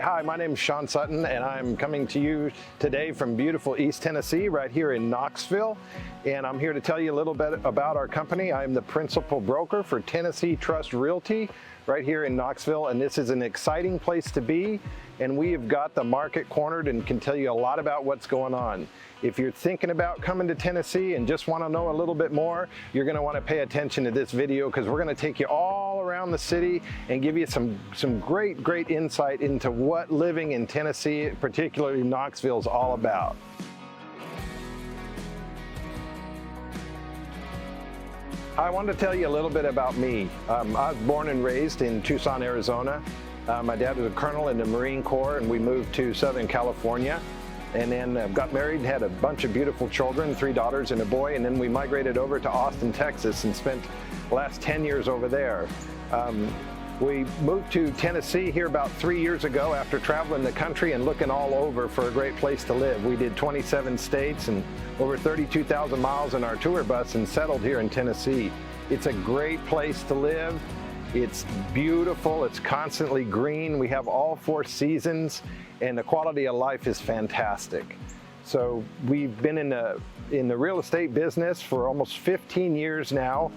Hi, my name is Sean Sutton, and I'm coming to you today from beautiful East Tennessee, right here in Knoxville. And I'm here to tell you a little bit about our company. I'm the principal broker for Tennessee Trust Realty right here in Knoxville, and this is an exciting place to be. And we have got the market cornered and can tell you a lot about what's going on. If you're thinking about coming to Tennessee and just want to know a little bit more, you're going to want to pay attention to this video, because we're going to take you all around the city and give you some great insight into what living in Tennessee, particularly Knoxville, is all about. I wanted to tell you a little bit about me. I was born and raised in Tucson, Arizona. My dad was a colonel in the Marine Corps, and we moved to Southern California. And then got married and had a bunch of beautiful children, 3 daughters and a boy, and then we migrated over to Austin, Texas, and spent the last 10 years over there. We moved to Tennessee here about 3 years ago after traveling the country and looking all over for a great place to live. We did 27 states and over 32,000 miles in our tour bus and settled here in Tennessee. It's a great place to live. It's beautiful, it's constantly green. We have all 4 seasons, and the quality of life is fantastic. So we've been in the real estate business for almost 15 years now.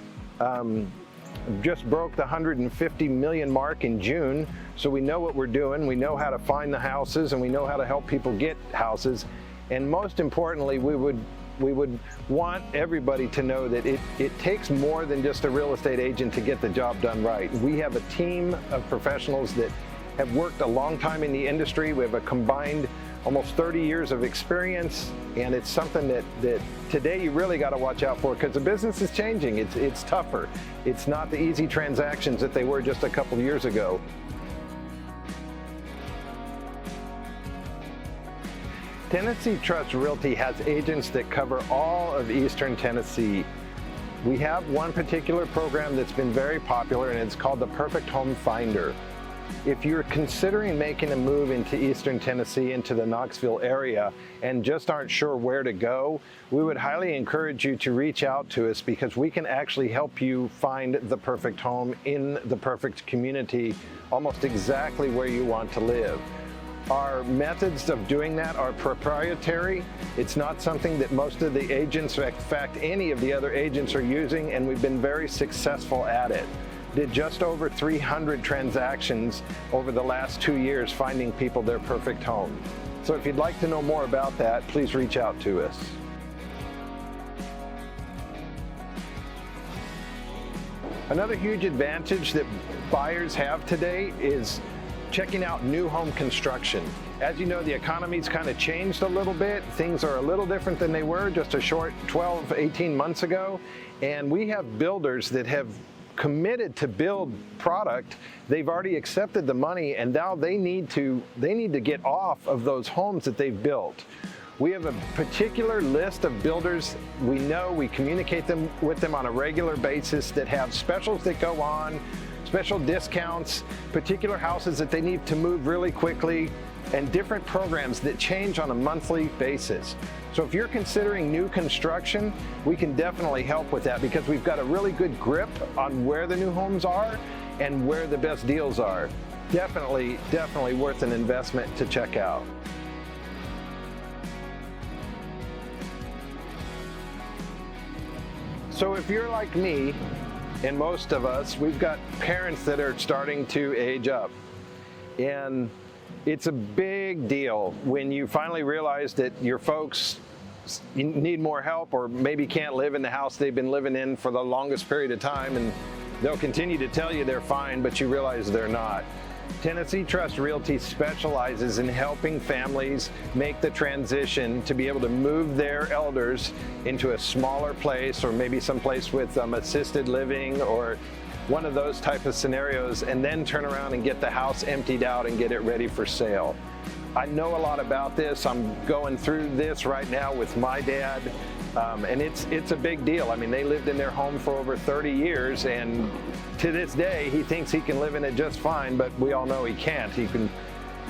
Just broke the 150 million mark in June, so we know what we're doing. We know how to find the houses, and we know how to help people get houses. And most importantly, we would want everybody to know that it takes more than just a real estate agent to get the job done right. We have a team of professionals that have worked a long time in the industry. We have a combined almost 30 years of experience, and it's something that today you really got to watch out for, because the business is changing. It's tougher. It's not the easy transactions that they were just a couple of years ago. Tennessee Trust Realty has agents that cover all of Eastern Tennessee. We have one particular program that's been very popular, and it's called the Perfect Home Finder. If you're considering making a move into Eastern Tennessee, into the Knoxville area, and just aren't sure where to go, we would highly encourage you to reach out to us, because we can actually help you find the perfect home in the perfect community, almost exactly where you want to live. Our methods of doing that are proprietary. It's not something that most of the agents, in fact, any of the other agents are using, and we've been very successful at it. Did just over 300 transactions over the last 2 years finding people their perfect home. So if you'd like to know more about that, please reach out to us. Another huge advantage that buyers have today is checking out new home construction. As you know, the economy's kind of changed a little bit. Things are a little different than they were just a short 12, 18 months ago. And we have builders that have committed to build product. They've already accepted the money, and now they need to get off of those homes that they've built. We have a particular list of builders we communicate with them on a regular basis, that have specials that go on, special discounts, particular houses that they need to move really quickly, and different programs that change on a monthly basis. So if you're considering new construction, we can definitely help with that, because we've got a really good grip on where the new homes are and where the best deals are. Definitely worth an investment to check out. So if you're like me, and most of us, we've got parents that are starting to age up. And it's a big deal when you finally realize that your folks need more help, or maybe can't live in the house they've been living in for the longest period of time, and they'll continue to tell you they're fine, but you realize they're not. Tennessee Trust Realty specializes in helping families make the transition to be able to move their elders into a smaller place, or maybe someplace with assisted living or one of those type of scenarios, and then turn around and get the house emptied out and get it ready for sale. I know a lot about this. I'm going through this right now with my dad, and it's a big deal. I mean, they lived in their home for over 30 years, and to this day, he thinks he can live in it just fine, but we all know he can't. He can,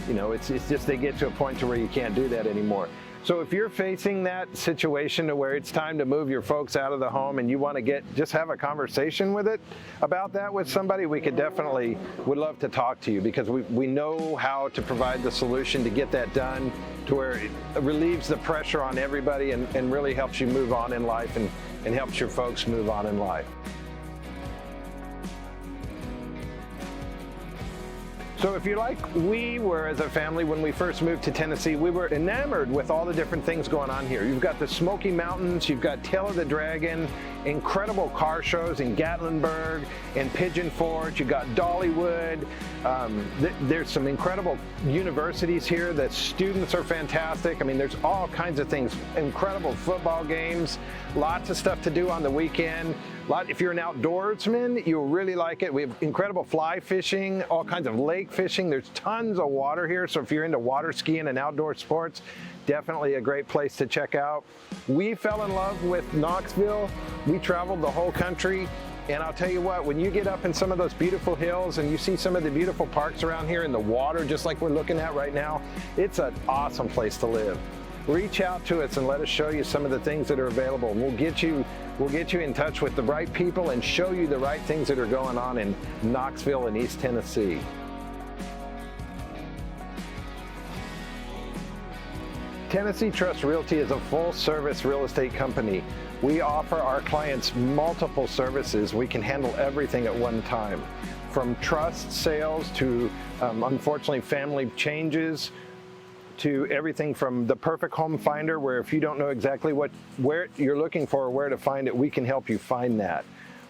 it's just they get to a point to where you can't do that anymore. So if you're facing that situation to where it's time to move your folks out of the home and you want to just have a conversation with it about that with somebody, would love to talk to you, because we know how to provide the solution to get that done to where it relieves the pressure on everybody and really helps you move on in life and helps your folks move on in life. So if you're like we were as a family when we first moved to Tennessee, we were enamored with all the different things going on here. You've got the Smoky Mountains, you've got Tail of the Dragon, incredible car shows in Gatlinburg and Pigeon Forge, you've got Dollywood. There's some incredible universities here. The students are fantastic. I mean, there's all kinds of things, incredible football games, lots of stuff to do on the weekend. If you're an outdoorsman, you'll really like it. We have incredible fly fishing, all kinds of lake fishing. There's tons of water here, so if you're into water skiing and outdoor sports, definitely a great place to check out. We fell in love with Knoxville. We traveled the whole country, and I'll tell you what, when you get up in some of those beautiful hills and you see some of the beautiful parks around here in the water, just like we're looking at right now, it's an awesome place to live. Reach out to us and let us show you some of the things that are available. And we'll get you in touch with the right people and show you the right things that are going on in Knoxville and East Tennessee. Tennessee Trust Realty is a full-service real estate company. We offer our clients multiple services. We can handle everything at one time, from trust sales to, unfortunately, family changes, to everything from the perfect home finder, where if you don't know exactly where you're looking for or where to find it, we can help you find that.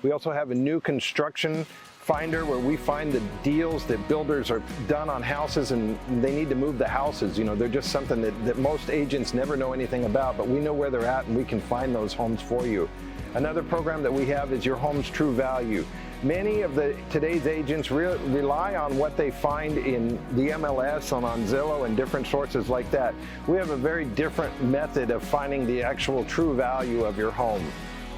We also have a new construction finder where we find the deals that builders are done on houses and they need to move the houses. You know, they're just something that most agents never know anything about, but we know where they're at and we can find those homes for you. Another program that we have is Your Home's True Value. Many of today's agents rely on what they find in the MLS and on Zillow and different sources like that. We have a very different method of finding the actual true value of your home.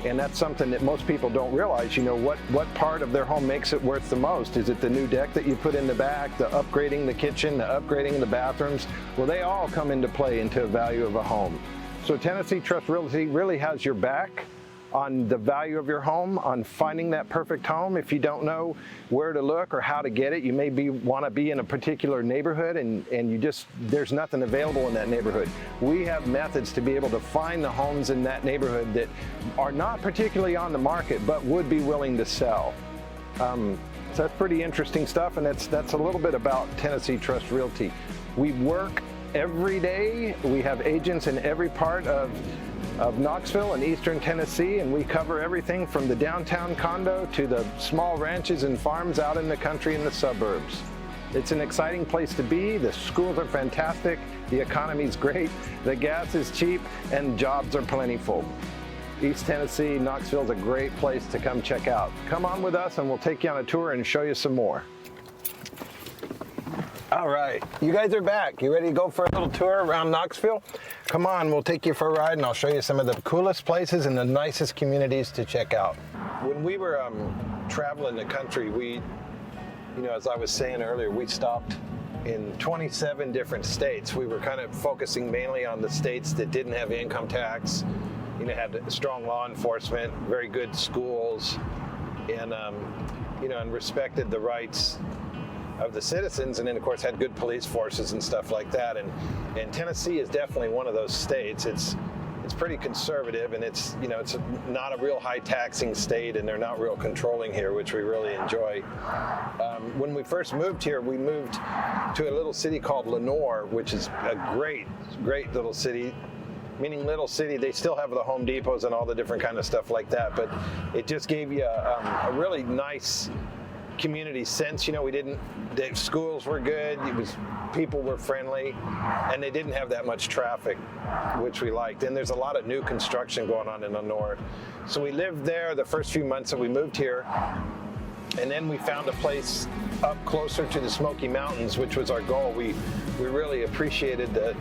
And that's something that most people don't realize. You know, what part of their home makes it worth the most? Is it the new deck that you put in the back, the upgrading the kitchen, the upgrading the bathrooms? Well, they all come into play into the value of a home. So Tennessee Trust Realty really has your back on the value of your home, on finding that perfect home. If you don't know where to look or how to get it, you may want to be in a particular neighborhood and there's nothing available in that neighborhood. We have methods to be able to find the homes in that neighborhood that are not particularly on the market but would be willing to sell. So that's pretty interesting stuff, and that's a little bit about Tennessee Trust Realty. We work every day. We have agents in every part of Knoxville and Eastern Tennessee, and we cover everything from the downtown condo to the small ranches and farms out in the country and the suburbs. It's an exciting place to be. The schools are fantastic, the economy's great, the gas is cheap, and jobs are plentiful. East Tennessee, Knoxville is a great place to come check out. Come on with us and we'll take you on a tour and show you some more. All right, you guys are back. You ready to go for a little tour around Knoxville? Come on, we'll take you for a ride and I'll show you some of the coolest places and the nicest communities to check out. When we were traveling the country, as I was saying earlier, we stopped in 27 different states. We were kind of focusing mainly on the states that didn't have income tax, had strong law enforcement, very good schools, and respected the rights of the citizens, and then of course had good police forces and stuff like that. And Tennessee is definitely one of those states. It's pretty conservative, and it's not a real high taxing state, and they're not real controlling here, which we really enjoy. When we first moved here, we moved to a little city called Lenoir, which is a great little city. Meaning little city, they still have the Home Depots and all the different kind of stuff like that, but it just gave you a really nice community sense. The schools were good, people were friendly, and they didn't have that much traffic, which we liked. And there's a lot of new construction going on in the north. So we lived there the first few months that we moved here, and then we found a place up closer to the Smoky Mountains, which was our goal. We really appreciated the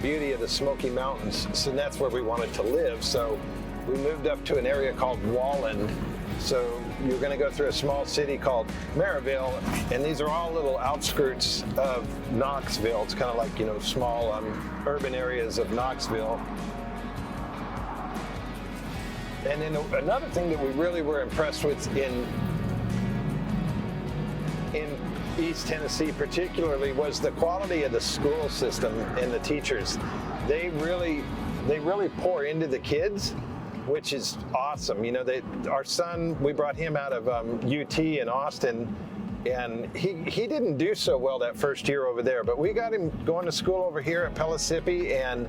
beauty of the Smoky Mountains, so that's where we wanted to live. So we moved up to an area called Walland. So you're going to go through a small city called Maryville, and these are all little outskirts of Knoxville. It's kind of like, small urban areas of Knoxville. And then another thing that we really were impressed with in East Tennessee particularly was the quality of the school system and the teachers. They really pour into the kids, which is awesome. Our son, we brought him out of UT in Austin, and he didn't do so well that first year over there, but we got him going to school over here at Pellissippi, and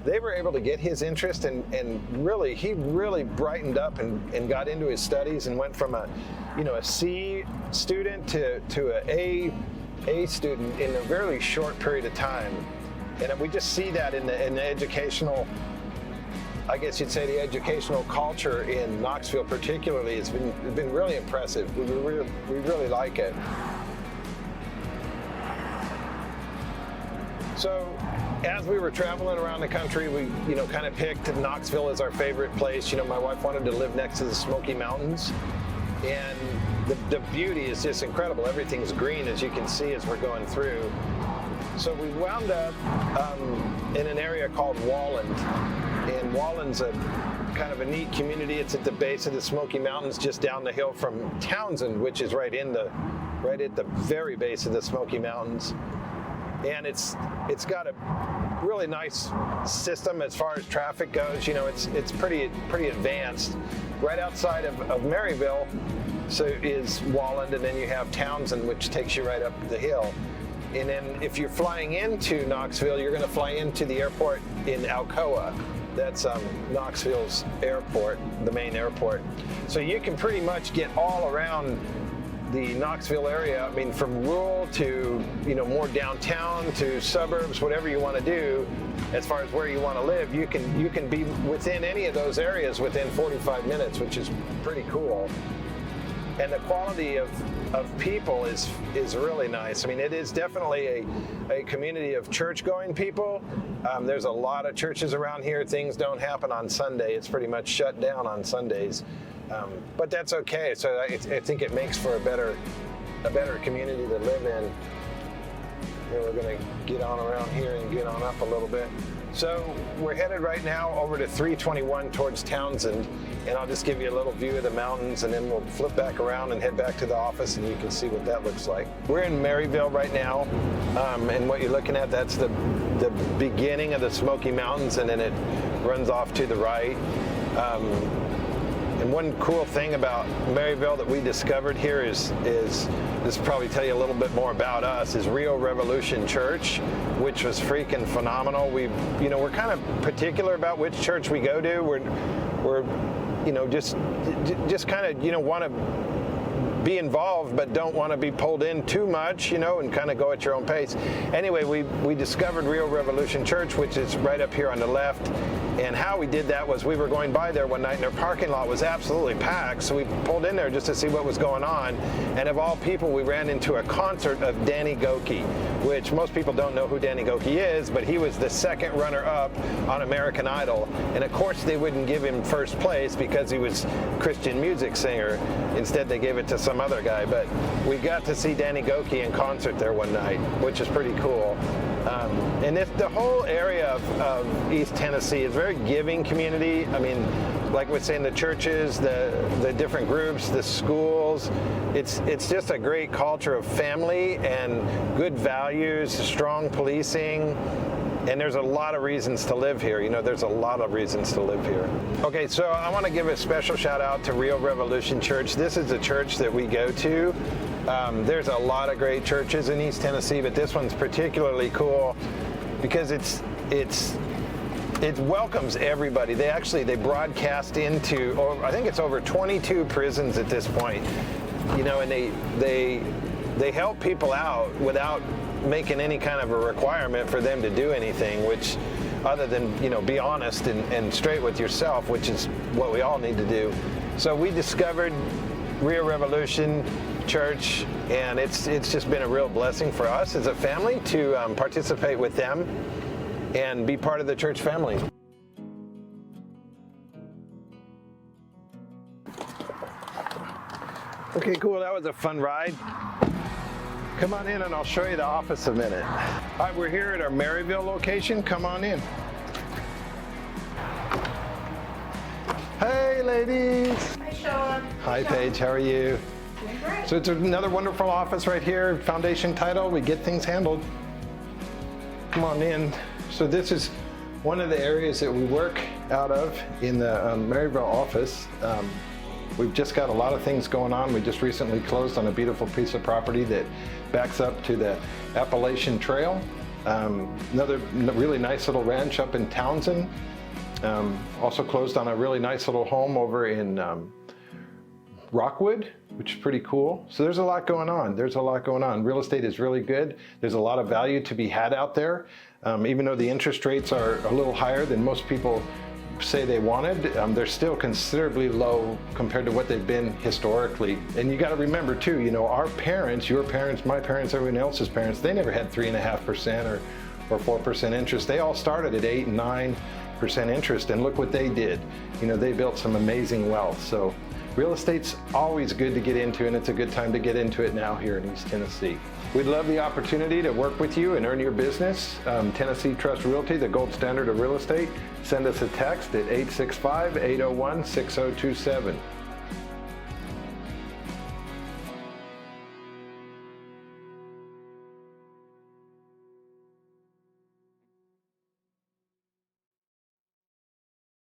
they were able to get his interest, and he really brightened up and got into his studies and went from a C student to a student in a very short period of time. And we just see that in the educational, I guess you'd say, the educational culture in Knoxville particularly has been really impressive. We really like it. So as we were traveling around the country, we kind of picked Knoxville as our favorite place. My wife wanted to live next to the Smoky Mountains, and the beauty is just incredible. Everything's green, as you can see as we're going through. So we wound up in an area called Walland, and Walland's a kind of a neat community. It's at the base of the Smoky Mountains, just down the hill from Townsend, which is right at the very base of the Smoky Mountains. And it's got a really nice system as far as traffic goes. It's pretty advanced. Right outside of Maryville is Walland, and then you have Townsend, which takes you right up the hill. And then if you're flying into Knoxville, you're going to fly into the airport in Alcoa. That's Knoxville's airport, the main airport. So you can pretty much get all around the Knoxville area. I mean, from rural to more downtown to suburbs, whatever you want to do, as far as where you want to live, you can be within any of those areas within 45 minutes, which is pretty cool. And the quality of people is really nice. I mean, it is definitely a community of church-going people. There's a lot of churches around here. Things don't happen on Sunday. It's pretty much shut down on Sundays. But that's okay. So I think it makes for a better community to live in. Here we're going to get on around here and get on up a little bit. So we're headed right now over to 321 towards Townsend, and I'll just give you a little view of the mountains, and then we'll flip back around and head back to the office, and you can see what that looks like. We're in Maryville right now, and what you're looking at, that's the beginning of the Smoky Mountains, and then it runs off to the right. And one cool thing about Maryville that we discovered here is this will probably tell you a little bit more about us, is Rio Revolution Church, which was freaking phenomenal. We're kind of particular about which church we go to. We're just kind of want to be involved, but don't want to be pulled in too much, and kind of go at your own pace. Anyway, we discovered Rio Revolution Church, which is right up here on the left. And how we did that was we were going by there one night, and their parking lot was absolutely packed, so we pulled in there just to see what was going on. And of all people, we ran into a concert of Danny Gokey, which most people don't know who Danny Gokey is, but he was the second runner-up on American Idol. And of course, they wouldn't give him first place because he was a Christian music singer. Instead, they gave it to some other guy. But we got to see Danny Gokey in concert there one night, which is pretty cool. And the whole area of East Tennessee is a very giving community. I mean, like we're saying, the churches, the different groups, the schools, it's just a great culture of family and good values, strong policing. And there's a lot of reasons to live here. There's a lot of reasons to live here. Okay, so I want to give a special shout out to Rio Revolution Church. This is a church that we go to. There's a lot of great churches in East Tennessee, but this one's particularly cool because it welcomes everybody. They broadcast into, I think it's over 22 prisons at this point. And they help people out without making any kind of a requirement for them to do anything, which other than, be honest and straight with yourself, which is what we all need to do. So we discovered Rio Revolution Church, and it's just been a real blessing for us as a family to participate with them and be part of the church family. Okay, cool, that was a fun ride. Come on in and I'll show you the office a minute. All right, we're here at our Maryville location. Come on in. Hey, ladies. Hi, Sean. Hi, Paige, how are you? Doing great. So it's another wonderful office right here, foundation title, we get things handled. Come on in. So this is one of the areas that we work out of in the Maryville office. We've just got a lot of things going on. We just recently closed on a beautiful piece of property that backs up to the Appalachian Trail. Another really nice little ranch up in Townsend. Also closed on a really nice little home over in Rockwood, which is pretty cool. So there's a lot going on. There's a lot going on. Real estate is really good. There's a lot of value to be had out there. Even though the interest rates are a little higher than most people say they wanted, they're still considerably low compared to what they've been historically. And you got to remember too, you know, our parents, your parents, my parents, everyone else's parents, they never had 3.5% or 4% interest. They all started at 8 and 9% interest, and look what they did. You know, they built some amazing wealth. So real estate's always good to get into, and it's a good time to get into it now here in East Tennessee. We'd love the opportunity to work with you and earn your business. Tennessee Trust Realty, the gold standard of real estate. Send us a text at 865-801-6027.